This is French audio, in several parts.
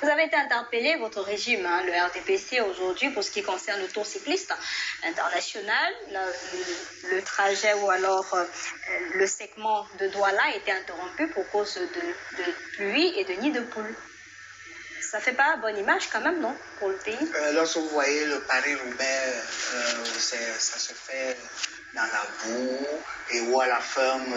Vous avez été interpellé, votre régime, le RDPC aujourd'hui, pour ce qui concerne le Tour cycliste international. Le trajet ou alors le segment de Douala a été interrompu pour cause de pluie et de nids de poules. Ça fait pas bonne image quand même, non, pour le pays? Lorsque vous voyez le Paris-Roubaix, ça se fait dans la boue et ou à la ferme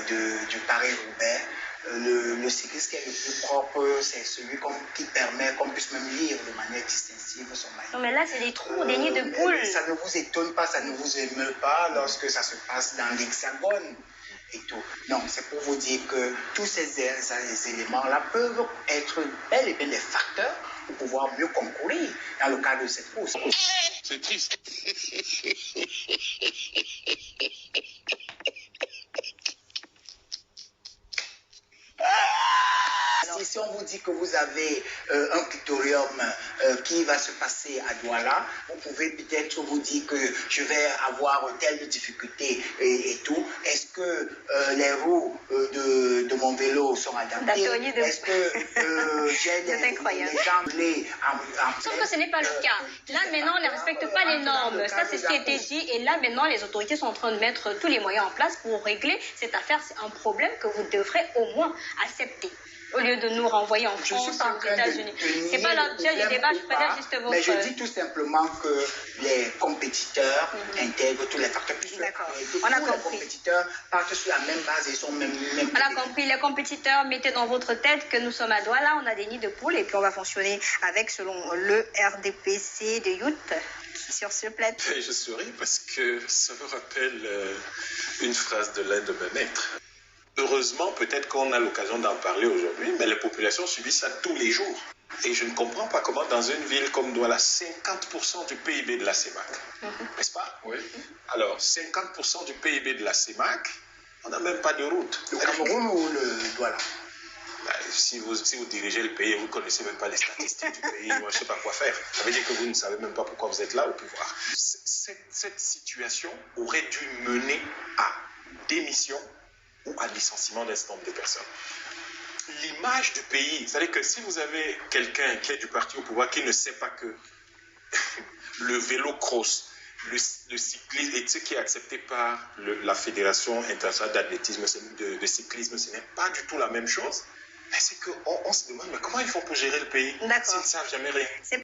du Paris-Roubaix. Le cycliste qui est le plus propre, c'est celui qui permet qu'on puisse même lire de manière distinctive son maillot. Non, mais là, c'est des trous, des nids de poules. Ça ne vous étonne pas, ça ne vous émeut pas lorsque ça se passe dans l'Hexagone et tout. Non, c'est pour vous dire que tous ces éléments-là peuvent être bel et bien des facteurs pour pouvoir mieux concourir dans le cadre de cette course. C'est triste. Si on vous dit que vous avez un critérium qui va se passer à Douala, vous pouvez peut-être vous dire que je vais avoir telle difficulté et tout. Est-ce que les roues de mon vélo sont adaptées? Est-ce que j'ai les jambes Sauf que ce n'est pas le cas. Là, maintenant, on ne respecte pas les normes. Ça, c'est ce qui a été dit. Et là, maintenant, les autorités sont en train de mettre tous les moyens en place pour régler cette affaire. C'est un problème que vous devrez au moins accepter, au lieu de nous renvoyer en France ou aux États-Unis. C'est pas l'objet du débat, je préfère juste votre... Mais je dis tout simplement que les compétiteurs intègrent tous les facteurs. D'accord, on a compris. Les compétiteurs partent sur la même base et sont même... On a compris, les compétiteurs, mettez dans votre tête que nous sommes à Douala, on a des nids de poules et puis on va fonctionner avec, selon le RDPC de Youth, sur ce plateau. Je souris parce que ça me rappelle une phrase de l'un de mes maîtres. Heureusement, peut-être qu'on a l'occasion d'en parler aujourd'hui, mais les populations subissent ça tous les jours. Et je ne comprends pas comment dans une ville comme Douala, 50% du PIB de la CEMAC, n'est-ce pas? Oui. Alors, 50% du PIB de la CEMAC, on n'a même pas de route. Le Cameroun ou le Douala? Si vous dirigez le pays et vous ne connaissez même pas les statistiques du pays, moi je ne sais pas quoi faire. Ça veut dire que vous ne savez même pas pourquoi vous êtes là au pouvoir. Cette situation aurait dû mener à démission ou à licenciement d'un certain nombre de personnes. L'image du pays, c'est-à-dire que si vous avez quelqu'un qui est du parti au pouvoir qui ne sait pas que le vélo cross, le cyclisme, et ce qui est accepté par la Fédération internationale d'athlétisme, de cyclisme, ce n'est pas du tout la même chose, c'est qu'on se demande mais comment ils font pour gérer le pays s'ils ne savent jamais rien.